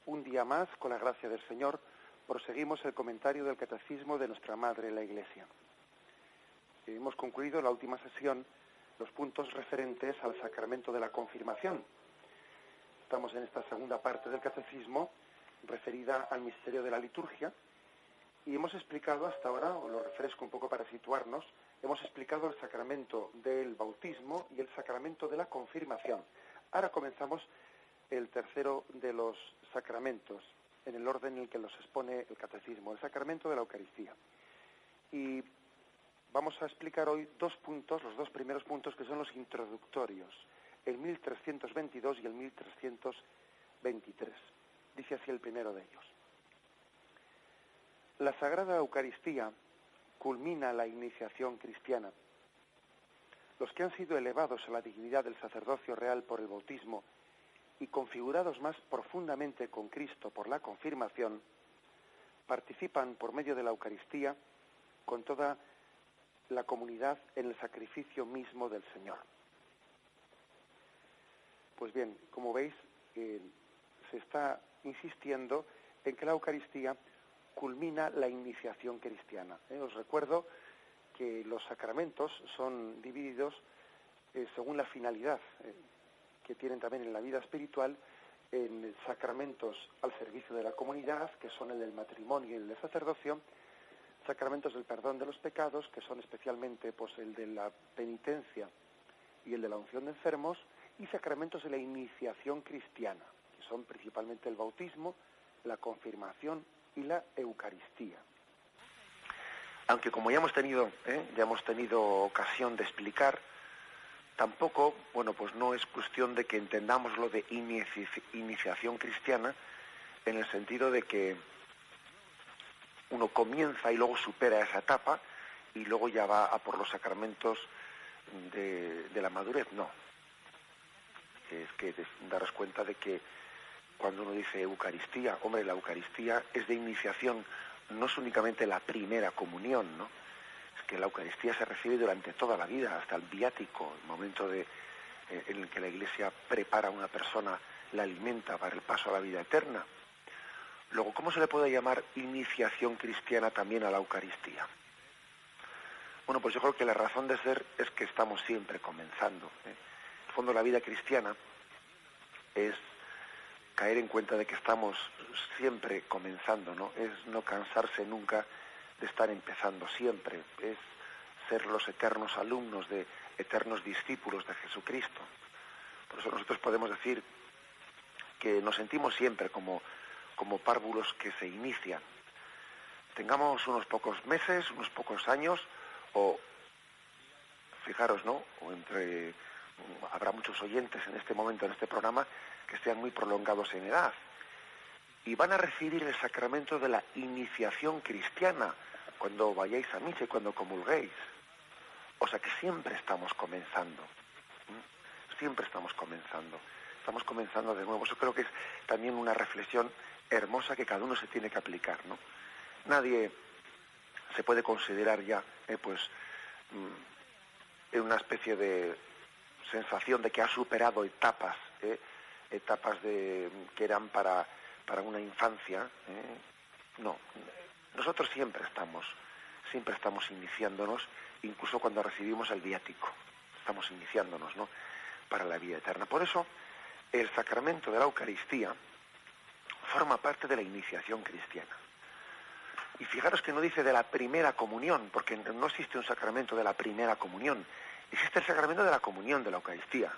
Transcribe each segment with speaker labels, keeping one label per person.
Speaker 1: Un día más, con la gracia del Señor, proseguimos el comentario del Catecismo de nuestra Madre, la Iglesia. Hemos concluido en la última sesión los puntos referentes al sacramento de la confirmación. Estamos en esta segunda parte del Catecismo, referida al misterio de la liturgia, y hemos explicado hasta ahora, os lo refresco un poco para situarnos, hemos explicado el sacramento del bautismo y el sacramento de la confirmación. Ahora comenzamos el tercero de los sacramentos, en el orden en el que los expone el Catecismo, el sacramento de la Eucaristía. Y vamos a explicar hoy dos puntos, los dos primeros puntos, que son los introductorios, el 1322 y el 1323. Dice así el primero de ellos. La Sagrada Eucaristía culmina la iniciación cristiana. Los que han sido elevados a la dignidad del sacerdocio real por el bautismo y configurados más profundamente con Cristo por la confirmación, participan por medio de la Eucaristía con toda la comunidad en el sacrificio mismo del Señor. Pues bien, como veis, se está insistiendo en que la Eucaristía culmina la iniciación cristiana. Os recuerdo que los sacramentos son divididos según la finalidad que tienen también en la vida espiritual, en sacramentos al servicio de la comunidad, que son el del matrimonio y el del sacerdocio, sacramentos del perdón de los pecados, que son especialmente pues el de la penitencia y el de la unción de enfermos, y sacramentos de la iniciación cristiana, que son principalmente el bautismo, la confirmación y la Eucaristía. Aunque como ya hemos tenido ocasión de explicar, tampoco, pues no es cuestión de que entendamos lo de iniciación cristiana en el sentido de que uno comienza y luego supera esa etapa y luego ya va a por los sacramentos de la madurez. No. Es que daros cuenta de que cuando uno dice Eucaristía, la Eucaristía es de iniciación, no es únicamente la primera comunión, ¿no? Que la Eucaristía se recibe durante toda la vida, hasta el viático, el momento en el que la Iglesia prepara a una persona, la alimenta para el paso a la vida eterna. Luego, ¿cómo se le puede llamar iniciación cristiana también a la Eucaristía? Bueno, pues yo creo que la razón de ser es que estamos siempre comenzando. En el fondo, la vida cristiana es caer en cuenta de que estamos siempre comenzando, ¿no? Es no cansarse nunca de estar empezando siempre, es ser los eternos alumnos, de eternos discípulos de Jesucristo. Por eso nosotros podemos decir que nos sentimos siempre como párvulos que se inician. Tengamos unos pocos meses, unos pocos años, o fijaros, ¿no? Habrá muchos oyentes en este momento, en este programa, que sean muy prolongados en edad. Y van a recibir el sacramento de la iniciación cristiana cuando vayáis a misa y cuando comulguéis. O sea que siempre estamos comenzando. Siempre estamos comenzando. Estamos comenzando de nuevo. Eso creo que es también una reflexión hermosa que cada uno se tiene que aplicar, ¿no? Nadie se puede considerar ya, en una especie de sensación de que ha superado etapas que eran para una infancia. No, nosotros siempre estamos iniciándonos, incluso cuando recibimos el viático, estamos iniciándonos, ¿no?, para la vida eterna. Por eso, el sacramento de la Eucaristía forma parte de la iniciación cristiana. Y fijaros que no dice de la primera comunión, porque no existe un sacramento de la primera comunión, existe el sacramento de la comunión de la Eucaristía.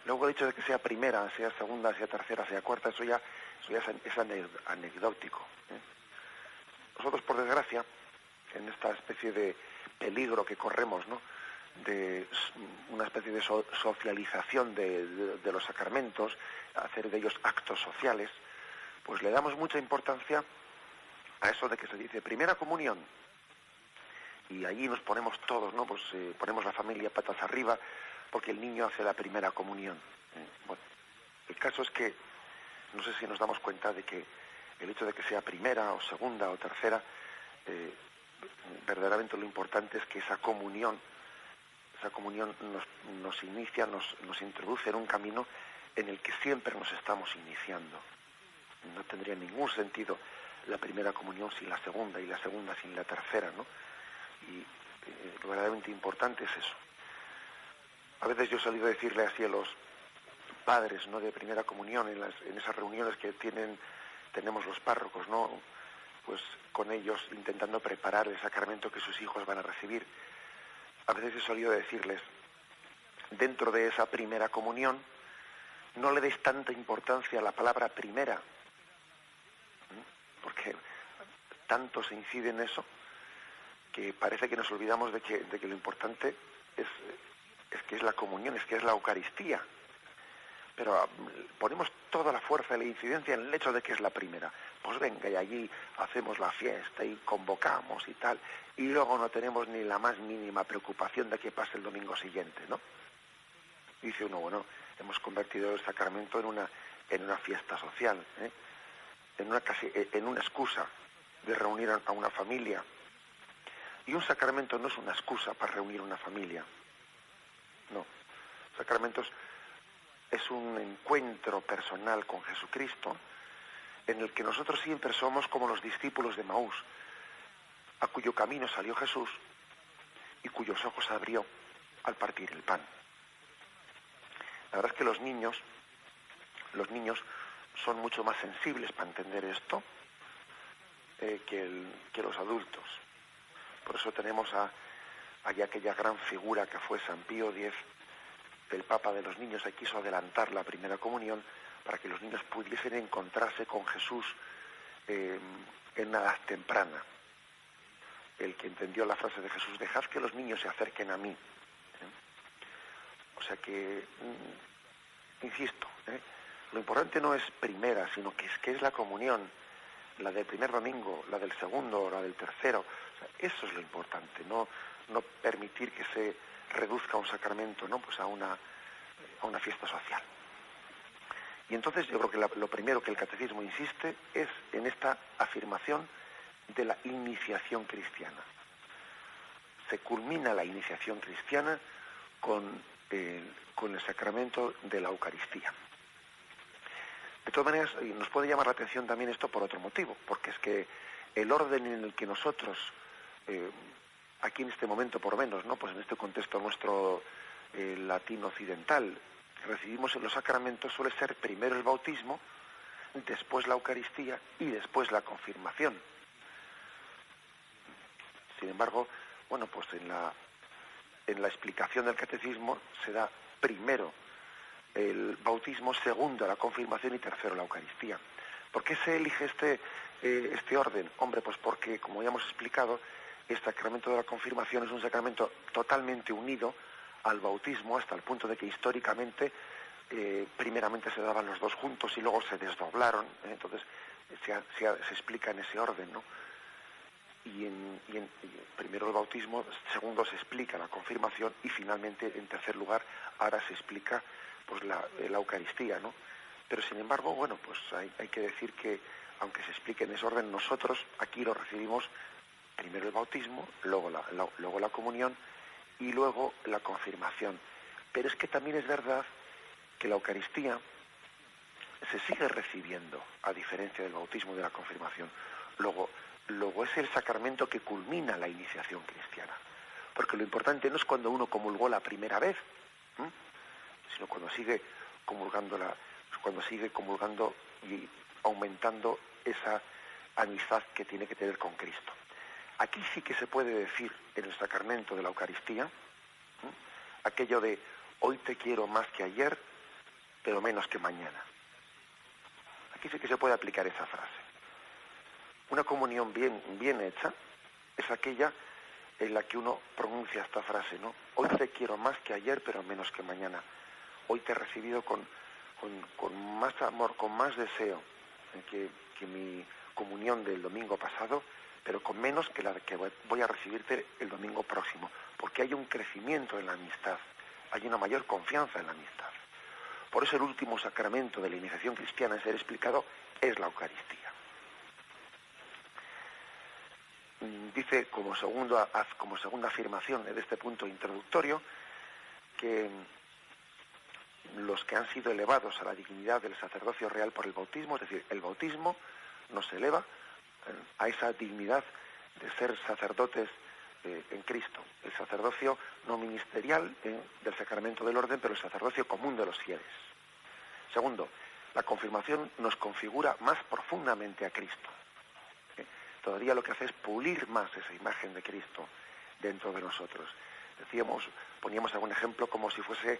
Speaker 1: Luego el hecho de que sea primera, sea segunda, sea tercera, sea cuarta, eso ya es anecdótico. Nosotros, por desgracia, en esta especie de peligro que corremos, ¿no?, de una especie de socialización de los sacramentos, hacer de ellos actos sociales, pues le damos mucha importancia a eso de que se dice primera comunión. Y allí nos ponemos todos, ¿no? Ponemos la familia patas arriba porque el niño hace la primera comunión. Bueno, el caso es que no sé si nos damos cuenta de que el hecho de que sea primera o segunda o tercera, verdaderamente lo importante es que esa comunión nos inicia, nos introduce en un camino en el que siempre nos estamos iniciando.
Speaker 2: No tendría ningún sentido la primera comunión sin la segunda y la segunda sin la tercera, ¿no? Y lo verdaderamente importante es eso. A veces yo he salido a decirle así a los padres, ¿no?, de primera comunión en esas reuniones que tenemos los párrocos, ¿no?, pues con ellos intentando preparar el sacramento que sus hijos van a recibir. A veces he solido decirles, dentro de esa primera comunión, no le deis tanta importancia a la palabra primera, porque tanto se incide en eso que parece que nos olvidamos de que lo importante es que es la comunión, es que es la Eucaristía. Pero ponemos toda la fuerza de la incidencia en el hecho de que es la primera. Pues venga, y allí hacemos la fiesta y convocamos y tal, y luego no tenemos ni la más mínima preocupación de que pase el domingo siguiente, ¿no? Dice uno, bueno, hemos convertido el sacramento en una fiesta social, ¿eh?, en una excusa de reunir a una familia. Y un sacramento no es una excusa para reunir a una familia. No. Sacramentos es un encuentro personal con Jesucristo en el que nosotros siempre somos como los discípulos de Maús, a cuyo camino salió Jesús y cuyos ojos abrió al partir el pan. La verdad es que los niños son mucho más sensibles para entender esto que los adultos. Por eso tenemos allá aquella gran figura que fue San Pío X, el Papa de los niños, que quiso adelantar la primera comunión para que los niños pudiesen encontrarse con Jesús en una edad temprana. El que entendió la frase de Jesús, dejad que los niños se acerquen a mí. O sea que, insisto, lo importante no es primera, sino que es la comunión, la del primer domingo, la del segundo, la del tercero. O sea, eso es lo importante, no permitir que se reduzca un sacramento, ¿no?, pues a una fiesta social. Y entonces yo creo que lo primero que el catecismo insiste es en esta afirmación de la iniciación cristiana. Se culmina la iniciación cristiana con el sacramento de la Eucaristía. De todas maneras, nos puede llamar la atención también esto por otro motivo, porque es que el orden en el que nosotros, aquí en este momento por lo menos, ¿no?, pues en este contexto nuestro latino occidental, recibimos en los sacramentos suele ser primero el bautismo, después la Eucaristía y después la confirmación. Sin embargo, bueno, pues en la explicación del catecismo se da primero el bautismo, segundo la confirmación y tercero la Eucaristía. ¿Por qué se elige este orden? Hombre, pues porque, como ya hemos explicado, el sacramento de la confirmación es un sacramento totalmente unido al bautismo, hasta el punto de que históricamente primeramente se daban los dos juntos y luego se desdoblaron, entonces se explica en ese orden, ¿no? Y primero el bautismo, segundo se explica la confirmación y finalmente, en tercer lugar, ahora se explica pues la Eucaristía, ¿no? Pero sin embargo, bueno, pues hay que decir que, aunque se explique en ese orden, nosotros aquí lo recibimos primero el bautismo, luego la comunión y luego la confirmación. Pero es que también es verdad que la Eucaristía se sigue recibiendo, a diferencia del bautismo y de la confirmación. Luego es el sacramento que culmina la iniciación cristiana. Porque lo importante no es cuando uno comulgó la primera vez, sino cuando sigue comulgando y aumentando esa amistad que tiene que tener con Cristo. Aquí sí que se puede decir en el sacramento de la Eucaristía aquello de hoy te quiero más que ayer, pero menos que mañana. Aquí sí que se puede aplicar esa frase. Una comunión bien hecha es aquella en la que uno pronuncia esta frase, ¿no? Hoy te quiero más que ayer, pero menos que mañana. Hoy te he recibido con más amor, con más deseo que mi comunión del domingo pasado, pero con menos que la que voy a recibirte el domingo próximo, porque hay un crecimiento en la amistad, hay una mayor confianza en la amistad. Por eso el último sacramento de la iniciación cristiana en ser explicado es la Eucaristía. Dice como segunda afirmación de este punto introductorio que los que han sido elevados a la dignidad del sacerdocio real por el bautismo, es decir, el bautismo nos eleva a esa dignidad de ser sacerdotes en Cristo, el sacerdocio no ministerial del sacramento del orden, pero el sacerdocio común de los fieles. Segundo, la confirmación nos configura más profundamente a Cristo. Todavía lo que hace es pulir más esa imagen de Cristo dentro de nosotros. Poníamos algún ejemplo como si fuese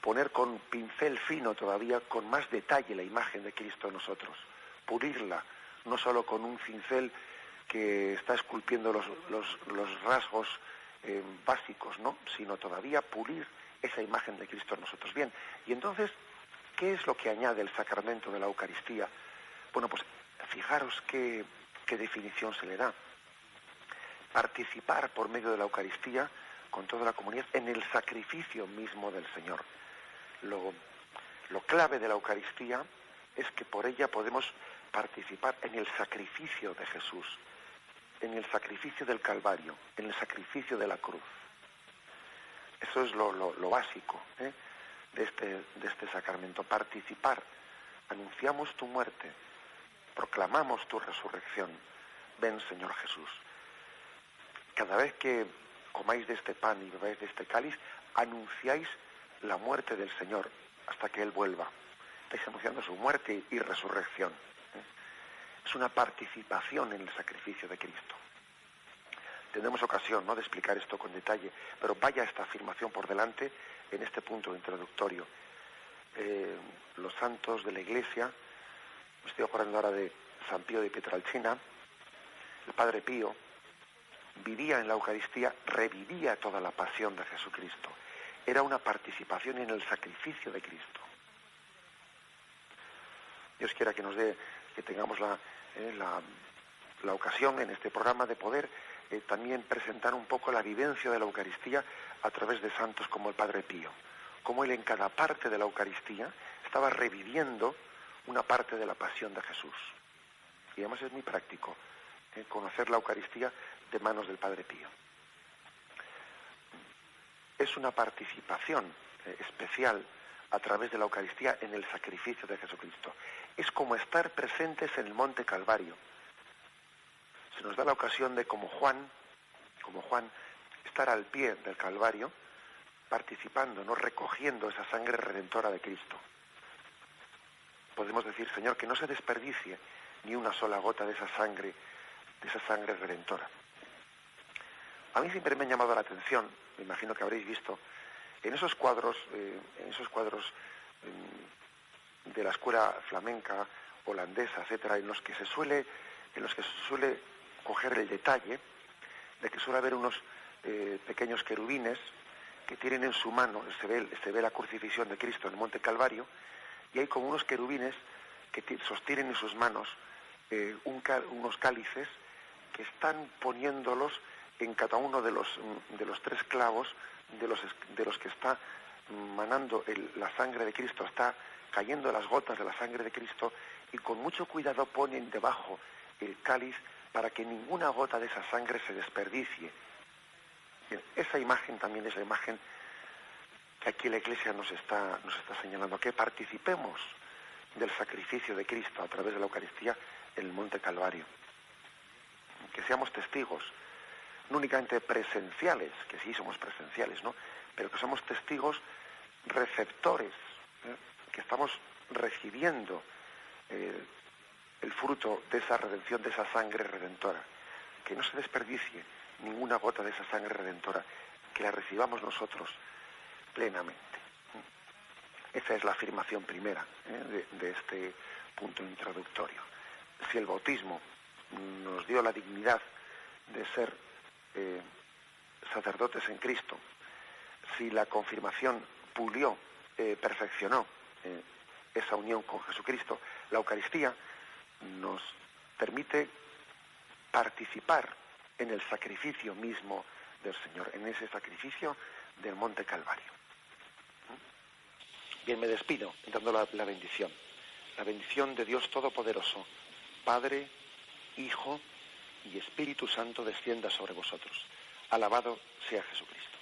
Speaker 2: poner con pincel fino todavía, con más detalle la imagen de Cristo en nosotros, pulirla, no solo con un cincel que está esculpiendo los rasgos básicos, ¿no?, sino todavía pulir esa imagen de Cristo en nosotros. Bien, y entonces, ¿qué es lo que añade el sacramento de la Eucaristía? Bueno, pues fijaros qué definición se le da. Participar por medio de la Eucaristía con toda la comunidad en el sacrificio mismo del Señor. Lo clave de la Eucaristía es que por ella podemos participar en el sacrificio de Jesús, en el sacrificio del Calvario, en el sacrificio de la cruz. Eso es lo básico de este sacramento, participar. Anunciamos tu muerte, proclamamos tu resurrección. Ven, Señor Jesús. Cada vez que comáis de este pan y bebáis de este cáliz, anunciáis la muerte del Señor hasta que Él vuelva. Estáis anunciando su muerte y resurrección. Es una participación en el sacrificio de Cristo. Tendremos ocasión, ¿no?, de explicar esto con detalle, pero vaya esta afirmación por delante en este punto introductorio. Los santos de la Iglesia, me estoy acordando ahora de San Pío de Pietrelcina, el Padre Pío, vivía en la Eucaristía, revivía toda la pasión de Jesucristo. Era una participación en el sacrificio de Cristo. Dios quiera que tengamos la ocasión en este programa de poder también presentar un poco la vivencia de la Eucaristía a través de santos como el Padre Pío. Como él en cada parte de la Eucaristía estaba reviviendo una parte de la pasión de Jesús. Y además es muy práctico conocer la Eucaristía de manos del Padre Pío. Es una participación especial a través de la Eucaristía en el sacrificio de Jesucristo. Es como estar presentes en el Monte Calvario. Se nos da la ocasión de, como Juan, estar al pie del Calvario, participando, no recogiendo esa sangre redentora de Cristo. Podemos decir, Señor, que no se desperdicie ni una sola gota de esa sangre redentora. A mí siempre me ha llamado la atención, me imagino que habréis visto, en esos cuadros de la escuela flamenca, holandesa, etcétera, en los que se suele coger el detalle de que suele haber unos pequeños querubines que tienen en su mano, se ve la crucifixión de Cristo en el Monte Calvario, y hay como unos querubines que sostienen en sus manos unos cálices que están poniéndolos en cada uno de los tres clavos de los que está manando la sangre de Cristo, está cayendo las gotas de la sangre de Cristo, y con mucho cuidado ponen debajo el cáliz para que ninguna gota de esa sangre se desperdicie. Bien, esa imagen también es la imagen que aquí la Iglesia nos está señalando, que participemos del sacrificio de Cristo a través de la Eucaristía en el Monte Calvario. Que seamos testigos, no únicamente presenciales, que sí somos presenciales, ¿no?, pero que somos testigos receptores, que estamos recibiendo el fruto de esa redención, de esa sangre redentora. Que no se desperdicie ninguna gota de esa sangre redentora, que la recibamos nosotros plenamente. Esa es la afirmación primera de este punto introductorio. Si el bautismo nos dio la dignidad de ser sacerdotes en Cristo, si la confirmación pulió, perfeccionó esa unión con Jesucristo, la Eucaristía nos permite participar en el sacrificio mismo del Señor, en ese sacrificio del Monte Calvario. Bien, me despido dando la bendición. La bendición de Dios Todopoderoso, Padre, Hijo y Espíritu Santo, descienda sobre vosotros. Alabado sea Jesucristo.